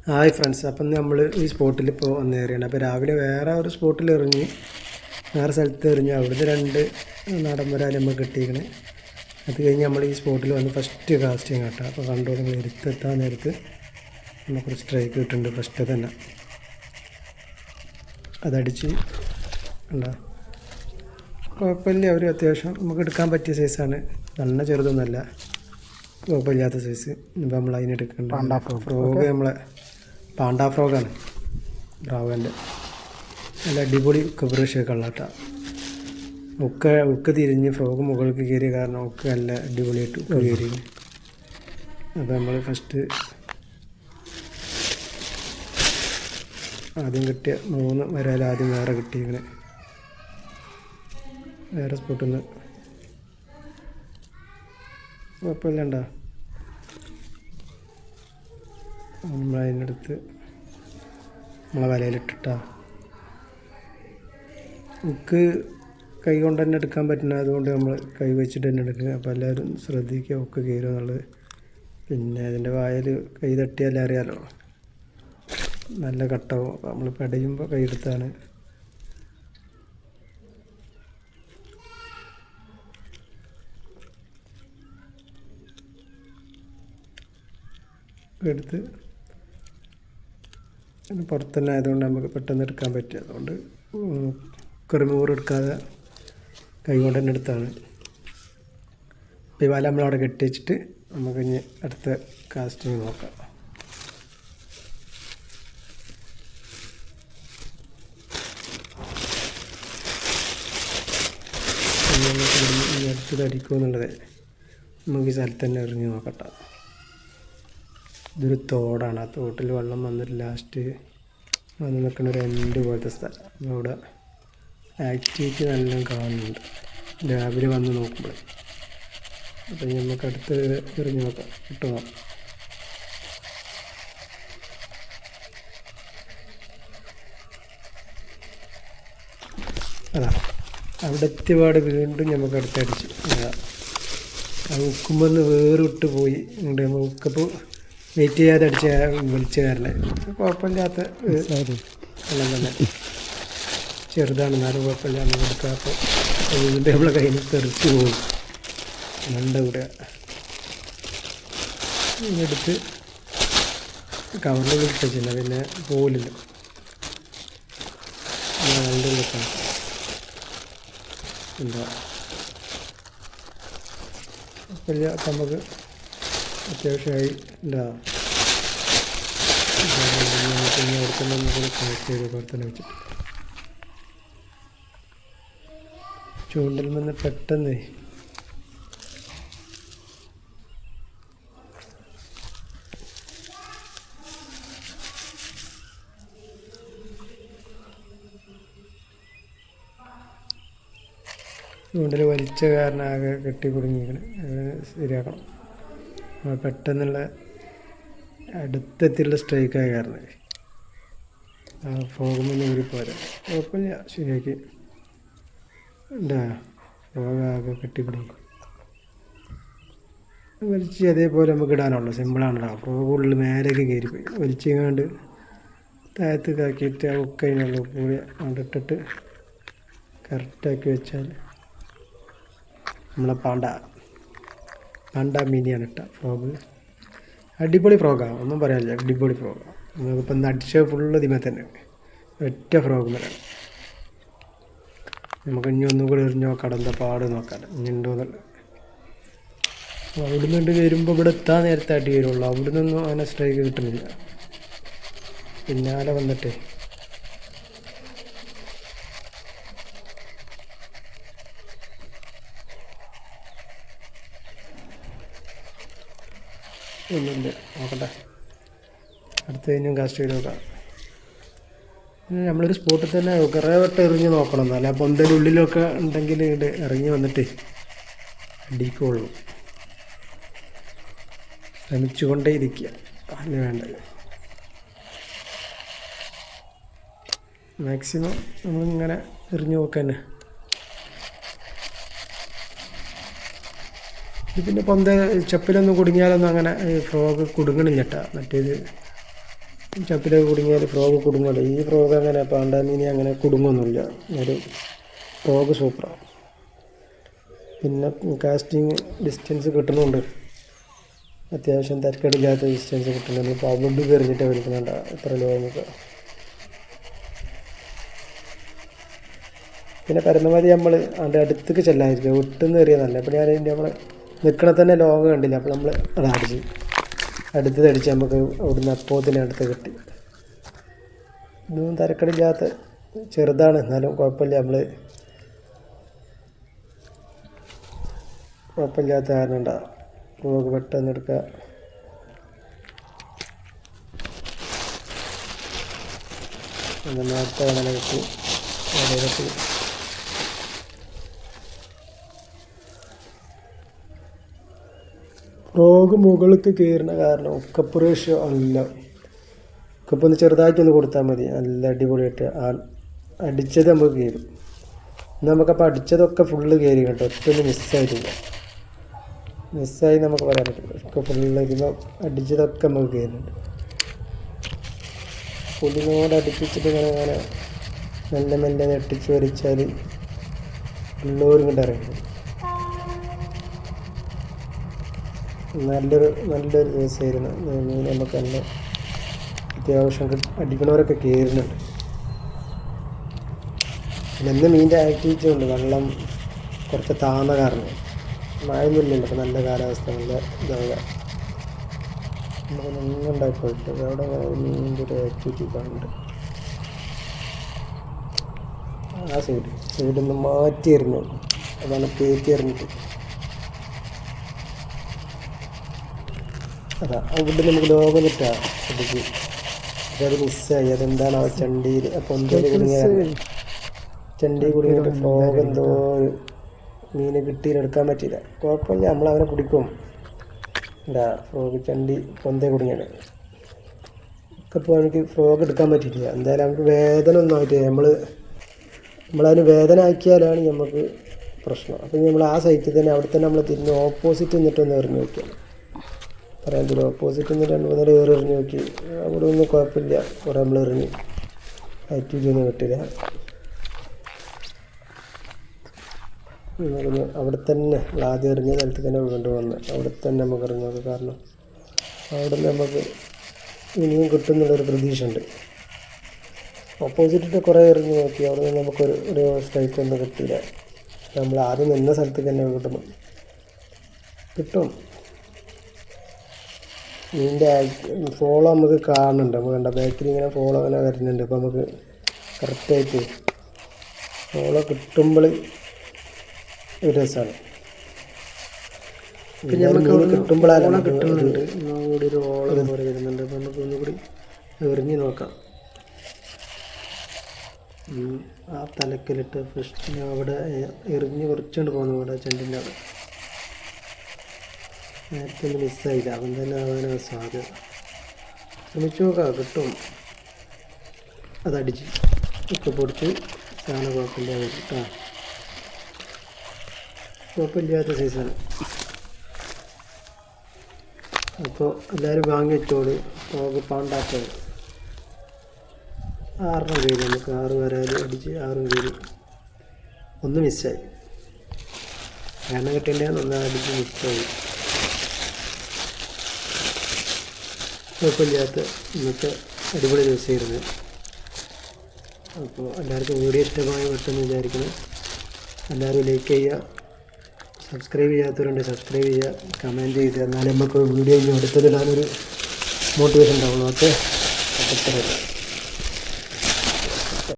Hi friends, അപ്പം നമ്മൾ ഈ സ്പോട്ടിൽ ഇപ്പോൾ വന്നേറിയാണ്. അപ്പോൾ രാവിലെ വേറെ ഒരു സ്പോട്ടിൽ എറിഞ്ഞ് വേറെ സ്ഥലത്ത് എറിഞ്ഞ് അവിടുന്ന് 2 നാടൻ വരാൽ നമ്മൾ കിട്ടിയിരിക്കണേ. അത് കഴിഞ്ഞ് നമ്മൾ ഈ സ്പോട്ടിൽ വന്ന് ഫസ്റ്റ് കാസ്റ്റിങ് കേട്ടോ. അപ്പോൾ കണ്ടോ, നിങ്ങൾ എടുത്തെത്താൻ നേരത്ത് നമുക്കൊരു സ്ട്രൈക്ക് കിട്ടുന്നുണ്ട് ഫസ്റ്റ് തന്നെ. അതടിച്ച് ഉണ്ടോ, കുഴപ്പമില്ല. ഒരു അത്യാവശ്യം നമുക്ക് എടുക്കാൻ പറ്റിയ സൈസാണ്, നല്ല ചെറുതൊന്നുമല്ല, കുഴപ്പമില്ലാത്ത സൈസ്. ഇപ്പോൾ നമ്മൾ അതിനെടുക്കുന്നുണ്ട്. ഫ്രോഗ് നമ്മളെ പാണ്ടാ ഫ്രോഗാണ്, ബ്രാവൻ്റെ നല്ല അടിപൊളി കബറേഷൊക്കെ ഉള്ള കേട്ടോ. ഉക്ക് തിരിഞ്ഞ് ഫ്രോഗ് മുകൾക്ക് കയറിയ കാരണം ഉക്ക് നല്ല അടിപൊളിയായിട്ട് ഉക്ക് കയറി. അപ്പോൾ നമ്മൾ ഫസ്റ്റ് ആദ്യം കിട്ടിയ 3 വരാൽ ആദ്യം വേറെ കിട്ടിയിരിക്കണേ, വേറെ സ്പോട്ടിൽ നിന്ന്. കുഴപ്പമില്ലണ്ടോ, നമ്മളതിനടുത്ത് നമ്മളെ വലയിലിട്ടിട്ടാ. ഉക്ക് കൈ കൊണ്ട് തന്നെ എടുക്കാൻ പറ്റുന്ന, അതുകൊണ്ട് നമ്മൾ കൈ വെച്ചിട്ട് തന്നെ എടുക്കുക. അപ്പോൾ എല്ലാവരും ശ്രദ്ധിക്കുക ഉക്ക് കയറുക എന്നുള്ളത്. പിന്നെ അതിൻ്റെ വായിൽ കൈ തട്ടിയാലേ അറിയാലോ, നല്ല കട്ടാവും. അപ്പോൾ നമ്മൾ പടയുമ്പോൾ കൈ എടുത്താണ്. എടുത്ത് പുറത്തുതന്നെ ആയതുകൊണ്ട് നമുക്ക് പെട്ടെന്ന് എടുക്കാൻ പറ്റും. അതുകൊണ്ട് റിമൂവർ എടുക്കാതെ കൈ കൊണ്ട് തന്നെ എടുത്താണ്. ഇപ്പോൾ ഈ വല നമ്മളവിടെ കെട്ടി വെച്ചിട്ട് നമുക്ക് ഇനി അടുത്ത കാസ്റ്റിങ് നോക്കാം. ഈ അടുത്തത് അടിക്കുമെന്നുള്ളത് നമുക്ക് ഈ സ്ഥലത്ത് തന്നെ എറിഞ്ഞ് നോക്കട്ടെ. ഇതൊരു തോടാണ്, ആ തോട്ടിൽ വെള്ളം വന്നിട്ട് ലാസ്റ്റ് വന്ന് നിൽക്കുന്ന ഒരു എൻഡ് പോലത്തെ സ്ഥലം. അവിടെ ആക്ടിവിറ്റി നല്ല കാണുന്നുണ്ട് രാവിലെ വന്ന് നോക്കുമ്പോൾ. അപ്പം നമുക്ക് അടുത്ത് എറിഞ്ഞ് നോക്കാം, കിട്ടുമോ. അതാ അവിടെ എത്തിയപാട് വീണ്ടും നമുക്ക് അടുത്തടിച്ച് ആ ഉക്കുമ്പോൾ വേറിട്ട് പോയി. ഇങ്ങോട്ട് നമ്മൾ ഉക്കപ്പോൾ വെയിറ്റ് ചെയ്യാതെ അടിച്ച വലിച്ച കാരണം കുഴപ്പമില്ലാത്ത വെള്ളം തന്നെ, ചെറുതാണ് എന്നാലും കുഴപ്പമില്ല. നമ്മൾ എടുക്കാത്ത വീണ്ടും നമ്മളെ കയ്യിൽ നിന്ന് തെറിച്ച് പോകും. നല്ല കൂടെ എടുത്ത് കവറിൽ വിളിച്ചില്ല, പിന്നെ പോലില്ല. നല്ല വെക്കണം എന്താ കുഴപ്പമില്ല. നമുക്ക് അത്യാവശ്യമായി എന്താ അടുത്ത് നമുക്ക് കണക്ട് ചെയ്ത് പുറത്തന്നെ വെച്ചിട്ട് ചൂണ്ടൽ നിന്ന് പെട്ടെന്ന് ചൂണ്ടൽ വലിച്ച കാരണം ആകെ കെട്ടി കുടുങ്ങിയിരിക്കണം. ശരിയാക്കണം. പെട്ടെന്നുള്ള അടുത്തെത്തിയുള്ള സ്ട്രൈക്കായ കാരണം ആ ഫ്രോഗുമെന്ന് ഊരിപ്പോരാ. കുഴപ്പമില്ല, ശരിയാക്കി. എന്താ ഫ്രോഗ് ആകെ കെട്ടിപ്പിടിക്കും. വലിച്ച് അതേപോലെ നമുക്ക് ഇടാനുള്ളൂ, സിമ്പിളാണല്ലോ. ഫ്രോഗ് ഉള്ളിൽ മേലേക്ക് കയറിപ്പോയി വലിച്ചെങ്ങാണ്ട് താഴത്ത് കാക്കിയിട്ട് ആ ഉക്കതിനുള്ള കൂടി അവിടെ ഇട്ടിട്ട് കറക്റ്റാക്കി വെച്ചാൽ നമ്മളെ പാണ്ട മിനിയാണ് ഇട്ട ഫ്രോഗ്. അടിപൊളി ഫ്രോഗാണ്, ഒന്നും പറയാനില്ല, അടിപൊളി ഫ്രോഗാണ്. നമുക്കിപ്പോൾ ഇന്ന് അടിച്ച ഫുള്ള് ഇതിമേ തന്നെ ഒറ്റ ഫ്രോഗ് മേലാണ്. നമുക്ക് ഇനി ഒന്നും കൂടി എറിഞ്ഞോ കടന്ന പാട് നോക്കാം ഇനി ഉണ്ടോ എന്നുള്ളത്. അവിടെ നിന്ന് വരുമ്പോൾ ഇവിടെ എത്താൻ നേരത്തെ അടി വരുള്ളൂ. അവിടെ നിന്നൊന്നും അങ്ങനെ സ്ട്രൈക്ക് കിട്ടുന്നില്ല. പിന്നാലെ വന്നിട്ടേ ഒന്നുമില്ല. നോക്കട്ടെ, അടുത്ത് കഴിഞ്ഞും കാസ്റ്റ് ചെയ്ത് നോക്കാം. നമ്മളൊരു സ്പോട്ടിൽ തന്നെ കുറേ വട്ടം എറിഞ്ഞ് നോക്കണം, എന്നല്ല പൊന്തലുള്ളിലൊക്കെ ഉണ്ടെങ്കിൽ ഇവിടെ ഇറങ്ങി വന്നിട്ട് അടിക്കുള്ളൂ. ശ്രമിച്ചുകൊണ്ടേ ഇരിക്കുക, അതിന് വേണ്ടത് മാക്സിമം നമ്മളിങ്ങനെ എറിഞ്ഞു നോക്കുക തന്നെ. ഇത് പിന്നെ പൊന്ത ചപ്പിലൊന്നും കുടുങ്ങിയാലൊന്നും അങ്ങനെ ഫ്രോഗ് കുടുങ്ങണില്ല കേട്ടോ. മറ്റേത് ചപ്പിലൊക്കെ കുടുങ്ങിയാൽ ഫ്രോഗ് കുടുങ്ങുമല്ലോ. ഈ ഫ്രോഗ് അങ്ങനെ പാണ്ടാമീനി അങ്ങനെ കുടുങ്ങൊന്നുമില്ല. ഒരു ഫ്രോഗ് സൂപ്പറാണ്. പിന്നെ കാസ്റ്റിങ് ഡിസ്റ്റൻസ് കിട്ടുന്നുണ്ട്, അത്യാവശ്യം തരക്കേടില്ലാത്ത ഡിസ്റ്റൻസ് കിട്ടുന്നുണ്ട്. ഇപ്പോൾ അവിടെ കയറിഞ്ഞിട്ട് വലിക്കുന്നുണ്ട് എത്ര ലോങ്ങൊക്കെ. പിന്നെ പരമാവധി നമ്മൾ അതിൻ്റെ അടുത്തേക്ക് ചെല്ലാതിരിക്കുക, വിട്ടുനിന്ന് കയറിയതല്ല. അപ്പോൾ ഞാൻ അതിൻ്റെ നമ്മൾ നിൽക്കണ തന്നെ ലോങ് കണ്ടില്ല. അപ്പോൾ നമ്മൾ അത് അടുത്തടിച്ച് നമുക്ക് അവിടുന്ന് അപ്പോത്തിന് അടുത്ത് കിട്ടി. ഇതൊന്നും തരക്കേടില്ലാത്ത ചെറുതാണ്, എന്നാലും കുഴപ്പമില്ല. കുഴപ്പമില്ലാത്ത കാരണം ഉണ്ടാകും. നമുക്ക് പെട്ടെന്ന് എടുക്കുക. അങ്ങനെ അടുത്ത കണല കിട്ടി. അതിനകത്ത് ഫ്രോഗ് മുകളിലേക്ക് കയറുന്ന കാരണം ഉക്കപ്പ് റേഷ്യോ അല്ല. ഉക്കപ്പ് ഒന്ന് ചെറുതായിട്ടൊന്ന് കൊടുത്താൽ മതി, നല്ല അടിപൊളിയായിട്ട് അടിച്ചത് നമുക്ക് കയറും. നമുക്കപ്പോൾ അടിച്ചതൊക്കെ ഫുള്ള് കയറി കേട്ടോ, ഒറ്റൊന്നും മിസ്സായി നമുക്ക് പറയാൻ പറ്റില്ല. ഒക്കെ ഫുള്ള് ഇരുന്ന് അടിച്ചതൊക്കെ നമുക്ക് കയറുന്നുണ്ട്. പുല്ലിനോട് അടുപ്പിച്ചിട്ട് ഇങ്ങനെ മെല്ലെ ഞെട്ടിച്ച് വലിച്ചാൽ എല്ലാവരും ഇങ്ങോട്ട് ഇറങ്ങും. നല്ലൊരു ദിവസമായിരുന്നു. മീൻ നമുക്ക് നല്ല അത്യാവശ്യം അടിക്കണവരൊക്കെ കയറുന്നുണ്ട്. പിന്നെ മീനിൻ്റെ ആക്ടിവിറ്റി ഉണ്ട്. വെള്ളം കുറച്ച് താഴ്ന്ന കാരണം മഴയൊന്നുമില്ലല്ലോ. അപ്പോൾ നല്ല കാലാവസ്ഥ, നല്ല ഇതാവുക. നമുക്കൊന്നും ഉണ്ടായിപ്പോയിട്ട് അവിടെ മീനിൻ്റെ ഒരു ആക്ടിവിറ്റി കാണുന്നുണ്ട്. ആ സൈഡിൽ മാറ്റി എറിഞ്ഞോളൂ, അതാണ് പേറ്റി എറിഞ്ഞിട്ട്. അതാ അവിടെ നമുക്ക് ലോകം കിട്ടാം അതിക്ക്. പക്ഷെ അത് മിസ്സായി. അതെന്താണ് ആ ചണ്ടിയിൽ പൊന്തയിൽ കുടുങ്ങിയിട്ട് ഫ്രോഗ് എന്തോ മീനെ കിട്ടിയിലെടുക്കാൻ പറ്റിയില്ല. കുഴപ്പമില്ല, നമ്മളവനെ പിടിക്കും. എന്താ ഫ്രോഗ് ചണ്ടി പൊന്തേ കുടുങ്ങിയാണ്. ഇപ്പോൾ എനിക്ക് ഫ്രോഗ് എടുക്കാൻ പറ്റിയിട്ടില്ല. എന്തായാലും നമുക്ക് വേദന ഒന്നും ആയിട്ട് നമ്മളതിന് വേദന ആക്കിയാലാണ് നമുക്ക് പ്രശ്നം. അപ്പം നമ്മൾ ആ സൈറ്റിൽ തന്നെ അവിടെ തന്നെ നമ്മൾ തിരിഞ്ഞ് ഓപ്പോസിറ്റ് നിന്നിട്ടൊന്ന് എറിഞ്ഞ് നോക്കിയാണ് പറയാൻ പറ്റില്ല. ഓപ്പോസിറ്റ് നിന്ന് 2-3 എറിഞ്ഞ് നോക്കി. അവിടെ ഒന്നും കുഴപ്പമില്ല. കുറേ നമ്മൾ എറിഞ്ഞ് ആക്ടിവിറ്റി ഒന്നും കിട്ടില്ല. അവിടെ തന്നെ ആദ്യം എറിഞ്ഞ സ്ഥലത്ത് തന്നെ കൊണ്ടുവന്ന് അവിടെ തന്നെ നമുക്ക് എറിഞ്ഞ് നോക്കാം. കാരണം അവിടെ നിന്ന് നമുക്ക് ഇനിയും കിട്ടുന്നുള്ളൊരു പ്രതീക്ഷ ഉണ്ട്. ഓപ്പോസിറ്റിട്ട് കുറേ എറിഞ്ഞ് നോക്കി, അവിടെ നിന്ന് നമുക്കൊരു സ്ട്രൈക്ക് ഒന്നും കിട്ടില്ല. നമ്മൾ ആദ്യം നിന്ന സ്ഥലത്തേക്ക് തന്നെ കിട്ടും. ഇതിൻ്റെ ഫോളോ നമുക്ക് കാണുന്നുണ്ട്. നമുക്ക് കണ്ട ബാക്കിൽ ഇങ്ങനെ ഫോളോ അങ്ങനെ വരുന്നുണ്ട്. അപ്പോൾ നമുക്ക് കറക്റ്റായിട്ട് ഫോളോ കിട്ടുമ്പോൾ ഒരു രസമാണ്. പിന്നെ നമുക്ക് കിട്ടുമ്പോഴാണ് കിട്ടുന്നുണ്ട്. കൂടി ഒരു ഓളം പോലെ വരുന്നുണ്ട്. അപ്പോൾ നമുക്ക് ഒന്നുകൂടി എറിഞ്ഞ് നോക്കാം. ആ തലക്കലിട്ട് ഫസ്റ്റ് അവിടെ എറിഞ്ഞ് കുറച്ചുകൊണ്ട് പോകുന്നു. ഇവിടെ ചെണ്ടിൻ്റെ അവിടെ നേരത്തെ ഒന്നും മിസ്സായില്ല. അവൻ തന്നെ ആവാനാണ് സാധ്യത. ശ്രമിച്ചു നോക്കാം, കിട്ടും. അതടിച്ച് ഒക്കെ പൊടിച്ച് സാധനം കുഴപ്പമില്ലാതെ കേട്ടോ. കുഴപ്പമില്ലാത്ത സൈസാണ്. അപ്പോൾ എല്ലാവരും വാങ്ങി വെച്ചോളൂ. ഫ്രോഗ് പാണ്ടാത്തത് 6 കയറി. നമുക്ക് 6 വരാൽ അടിച്ച് 6 കയറി. ഒന്ന് മിസ്സായി. എണ്ണ കിട്ടേണ്ടതാണ്, ഒന്ന് അടിച്ച് മിസ്സായി. കുഴപ്പമില്ലാത്ത ഇന്നത്തെ അടിപൊളി ദിവസമായിരുന്നു. അപ്പോൾ എല്ലാവർക്കും വീഡിയോ ഇഷ്ടമായി പെട്ടെന്ന് വിചാരിക്കണം. എല്ലാവരും ലൈക്ക് ചെയ്യുക, സബ്സ്ക്രൈബ് ചെയ്യാത്തവരുണ്ട് സബ്സ്ക്രൈബ് ചെയ്യുക, കമൻറ്റ് ചെയ്ത്. എന്നാലും നമുക്ക് വീഡിയോ അടുത്തതിടാനൊരു മോട്ടിവേഷൻ ഉണ്ടാവുള്ളൂ. ഓക്കെ, അത്ര